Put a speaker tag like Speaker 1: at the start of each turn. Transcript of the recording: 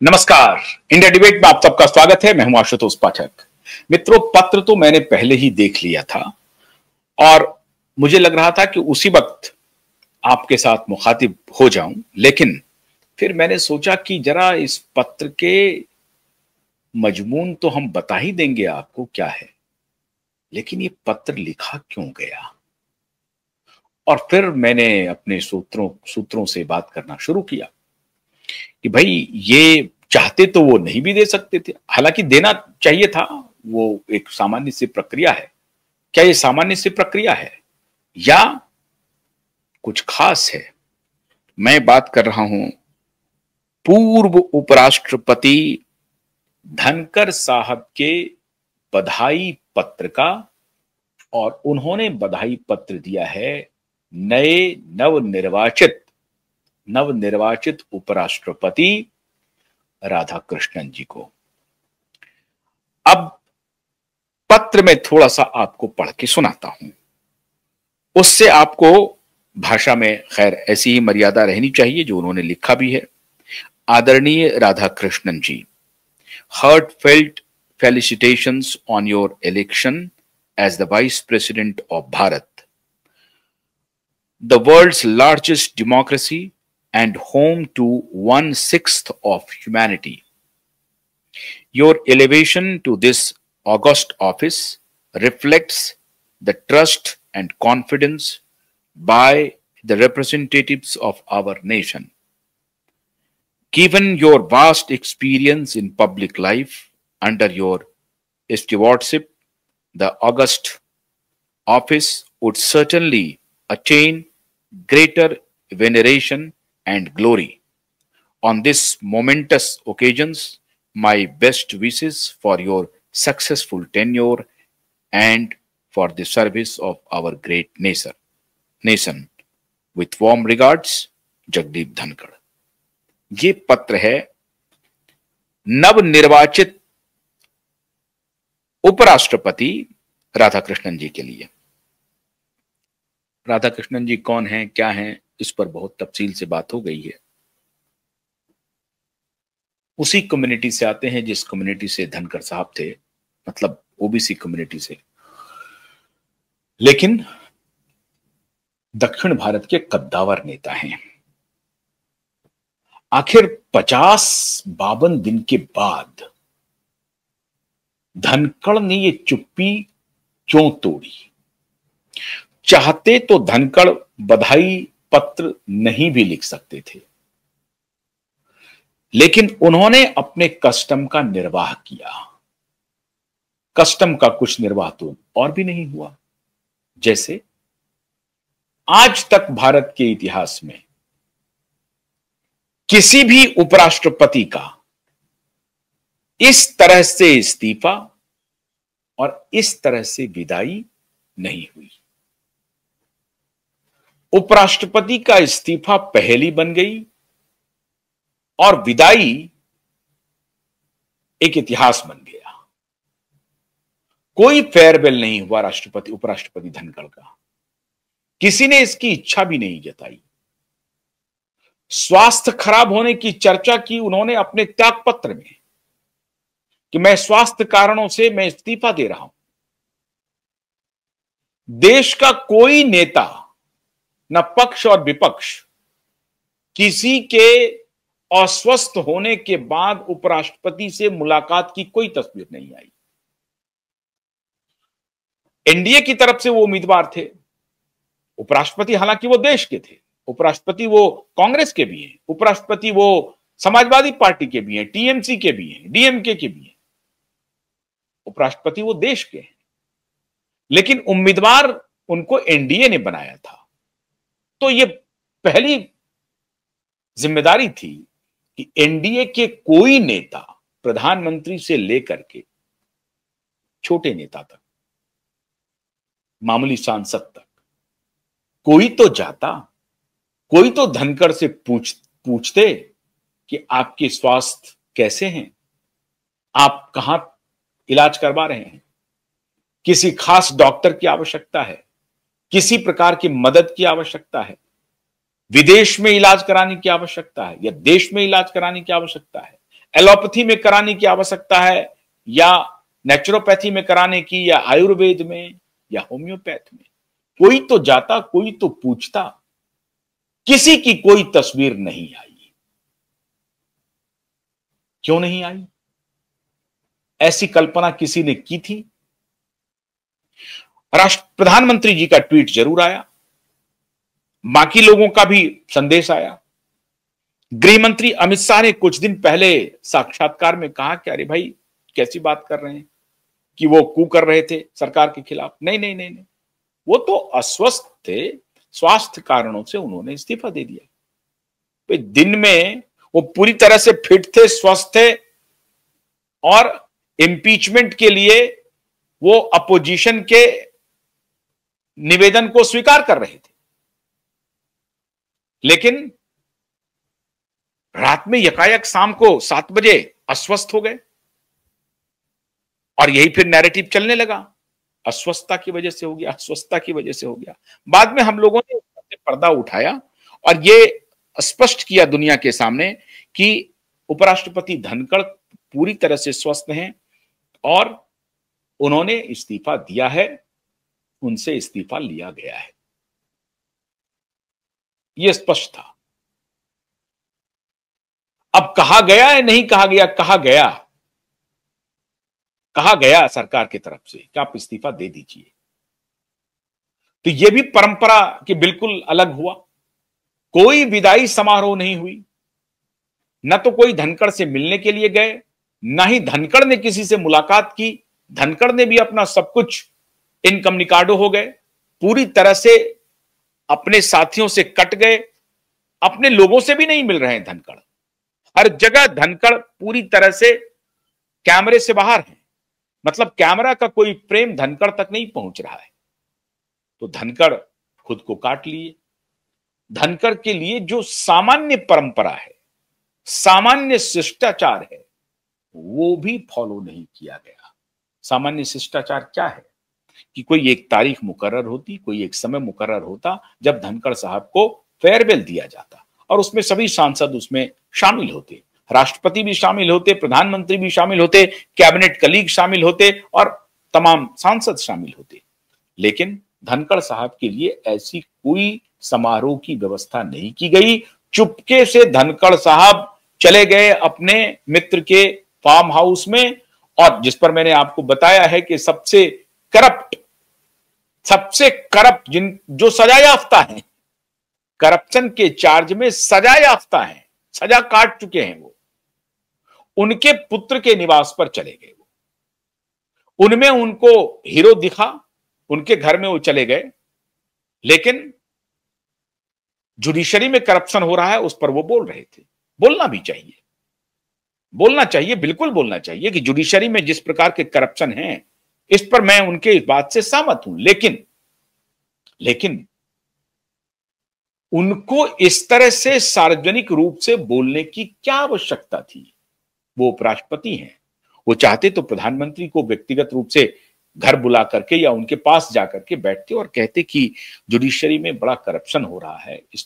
Speaker 1: नमस्कार। India debate में आप सबका स्वागत है। मैं हूं आशुतोष पाठक। मित्रों, पत्र तो मैंने पहले ही देख लिया था और मुझे लग रहा था कि उसी वक्त आपके साथ मुखातिब हो जाऊं, लेकिन फिर मैंने सोचा कि जरा इस पत्र के मजमून तो हम बता ही देंगे आपको क्या है, लेकिन ये पत्र लिखा क्यों गया। और फिर मैंने अपने सूत्रों से बात करना शुरू किया कि भाई ये चाहते तो वो नहीं भी दे सकते थे, हालांकि देना चाहिए था। वो एक सामान्य सी प्रक्रिया है। क्या ये सामान्य सी प्रक्रिया है या कुछ खास है? मैं बात कर रहा हूं पूर्व उपराष्ट्रपति धनखड़ साहब के बधाई पत्र का, और उन्होंने बधाई पत्र दिया है नए नवनिर्वाचित उपराष्ट्रपति राधाकृष्णन जी को। अब पत्र में थोड़ा सा आपको पढ़ के सुनाता हूं, उससे आपको भाषा में खैर ऐसी ही मर्यादा रहनी चाहिए जो उन्होंने लिखा भी है। आदरणीय राधाकृष्णन जी, heartfelt felicitations on your election as the Vice President of Bharat, the world's largest democracy and home to 1/6 of humanity. Your elevation to this august office reflects the trust and confidence by the representatives of our nation. Given your vast experience in public life, under your stewardship, the august office would certainly attain greater veneration and glory. On this momentous occasions, my best wishes for your successful tenure and for the service of our great nation. With warm regards, Jagdeep Dhankhar. ये पत्र है नवनिर्वाचित उपराष्ट्रपति राधाकृष्णन जी के लिए। राधाकृष्णन जी कौन हैं, क्या हैं, इस पर बहुत तफसील से बात हो गई है। उसी कम्युनिटी से आते हैं जिस कम्युनिटी से धनखड़ साहब थे, मतलब ओबीसी कम्युनिटी से, लेकिन दक्षिण भारत के कद्दावर नेता हैं। आखिर 50-52 दिन के बाद धनखड़ ने ये चुप्पी क्यों तोड़ी? चाहते तो धनखड़ बधाई पत्र नहीं भी लिख सकते थे, लेकिन उन्होंने अपने कस्टम का निर्वाह किया। कस्टम का कुछ निर्वाह तो और भी नहीं हुआ। जैसे आज तक भारत के इतिहास में किसी भी उपराष्ट्रपति का इस तरह से इस्तीफा और इस तरह से विदाई नहीं हुई। उपराष्ट्रपति का इस्तीफा पहली बन गई और विदाई एक इतिहास बन गया। कोई फेयरवेल नहीं हुआ उपराष्ट्रपति धनखड़ का। किसी ने इसकी इच्छा भी नहीं जताई। स्वास्थ्य खराब होने की चर्चा की उन्होंने अपने त्याग पत्र में कि मैं स्वास्थ्य कारणों से मैं इस्तीफा दे रहा हूं। देश का कोई नेता, न पक्ष और विपक्ष, किसी के अस्वस्थ होने के बाद उपराष्ट्रपति से मुलाकात की कोई तस्वीर नहीं आई। एनडीए की तरफ से वो उम्मीदवार थे। उपराष्ट्रपति हालांकि वो देश के थे, उपराष्ट्रपति वो कांग्रेस के भी हैं, उपराष्ट्रपति वो समाजवादी पार्टी के भी हैं, टीएमसी के भी हैं, डीएमके के भी हैं। उपराष्ट्रपति वो देश के हैं, लेकिन उम्मीदवार उनको एनडीए ने बनाया था। तो ये पहली जिम्मेदारी थी कि एनडीए के कोई नेता, प्रधानमंत्री से लेकर के छोटे नेता तक, मामूली सांसद तक, कोई तो जाता, कोई तो धनखड़ से पूछते कि आपके स्वास्थ्य कैसे हैं, आप कहां इलाज करवा रहे हैं, किसी खास डॉक्टर की आवश्यकता है, किसी प्रकार की मदद की आवश्यकता है, विदेश में इलाज कराने की आवश्यकता है या देश में इलाज कराने की आवश्यकता है। एलोपैथी में कराने की आवश्यकता है या नेचुरोपैथी में कराने की या आयुर्वेद में या होम्योपैथ में? कोई तो जाता, कोई तो पूछता। किसी की कोई तस्वीर नहीं आई। क्यों नहीं आई? ऐसी कल्पना किसी ने की थी? प्रधानमंत्री जी का ट्वीट जरूर आया, बाकी लोगों का भी संदेश आया। गृह मंत्री अमित शाह ने कुछ दिन पहले साक्षात्कार में कहा कि अरे भाई कैसी बात कर रहे हैं कि वो कू कर रहे थे सरकार के खिलाफ। नहीं नहीं नहीं नहीं, वो तो अस्वस्थ थे, स्वास्थ्य कारणों से उन्होंने इस्तीफा दे दिया। तो दिन में वो पूरी तरह से फिट थे, स्वस्थ थे और इम्पीचमेंट के लिए वो अपोजिशन के निवेदन को स्वीकार कर रहे थे। लेकिन रात में यकायक शाम को 7 बजे अस्वस्थ हो गए और यही फिर नैरेटिव चलने लगा, अस्वस्थता की वजह से हो गया, अस्वस्थता की वजह से हो गया। बाद में हम लोगों ने पर्दा उठाया और ये स्पष्ट किया दुनिया के सामने कि उपराष्ट्रपति धनखड़ पूरी तरह से स्वस्थ हैं और उन्होंने इस्तीफा दिया है, उनसे इस्तीफा लिया गया है। यह स्पष्ट था। अब कहा गया है, नहीं कहा गया, कहा गया, कहा गया सरकार की तरफ से कि आप इस्तीफा दे दीजिए। तो यह भी परंपरा की बिल्कुल अलग हुआ। कोई विदाई समारोह नहीं हुई, न तो कोई धनखड़ से मिलने के लिए गए, ना ही धनखड़ ने किसी से मुलाकात की। धनखड़ ने भी अपना सब कुछ इनकम्युनिकाडो हो गए, पूरी तरह से अपने साथियों से कट गए, अपने लोगों से भी नहीं मिल रहे हैं धनखड़। हर जगह धनखड़ पूरी तरह से कैमरे से बाहर है, मतलब कैमरा का कोई प्रेम धनखड़ तक नहीं पहुंच रहा है। तो धनखड़ खुद को काट लिए। धनखड़ के लिए जो सामान्य परंपरा है, सामान्य शिष्टाचार है, वो भी फॉलो नहीं किया गया। सामान्य शिष्टाचार क्या है कि कोई एक तारीख मुकर्रर होती, कोई एक समय मुकर्रर होता जब धनखड़ साहब को फेयरवेल दिया जाता और उसमें सभी सांसद उसमें शामिल होते, राष्ट्रपति भी शामिल होते, प्रधानमंत्री भी शामिल होते, कैबिनेट कलीग शामिल होते और तमाम सांसद शामिल होते। लेकिन धनखड़ साहब के लिए ऐसी कोई समारोह की व्यवस्था नहीं की गई। चुपके से धनखड़ साहब चले गए अपने मित्र के फार्म हाउस में, और जिस पर मैंने आपको बताया है कि सबसे करप्ट जो सजा याफ्ता हैं, करप्शन के चार्ज में सजा याफ्ता हैं, सजा काट चुके हैं, वो उनके पुत्र के निवास पर चले गए। उनमें उनको हीरो दिखा, उनके घर में वो चले गए। लेकिन जुडिशरी में करप्शन हो रहा है उस पर वो बोल रहे थे। बोलना भी चाहिए, बोलना चाहिए, बिल्कुल बोलना चाहिए कि जुडिशरी में जिस प्रकार के करप्शन है, इस पर मैं उनके इस बात से सहमत हूं। लेकिन उनको इस तरह से सार्वजनिक रूप से बोलने की क्या आवश्यकता थी? वो उपराष्ट्रपति हैं, वो चाहते तो प्रधानमंत्री को व्यक्तिगत रूप से घर बुला करके या उनके पास जाकर के बैठते और कहते कि जुडिशरी में बड़ा करप्शन हो रहा है, इस